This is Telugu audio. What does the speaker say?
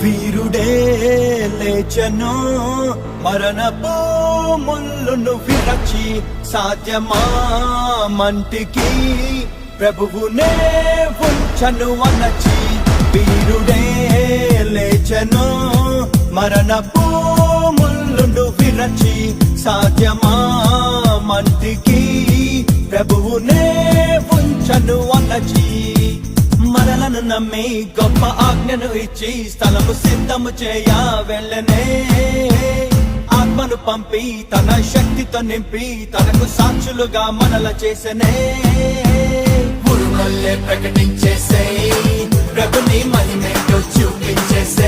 వీరుడే లేచెను మరణపు ముళ్ళును విరచి సాధ్యమా మంటికి ప్రభువునే ఉంచను అనచి వీరుడే లేచెను మరణపు ముళ్ళును విరచి సాధ్యమా మంటికి ప్రభువునే ఉంచను అనచి మనలను నమ్మి గొప్ప ఆజ్ఞను ఇచ్చి స్థలము సిద్ధము చేయ వెళ్ళనే ఆత్మను పంపి తన శక్తితో నింపి తనకు సాక్షులుగా మనల చేసనే ఉరుమల్లే ప్రకటించేసే ప్రభుని మహిమేటో చూపించేసే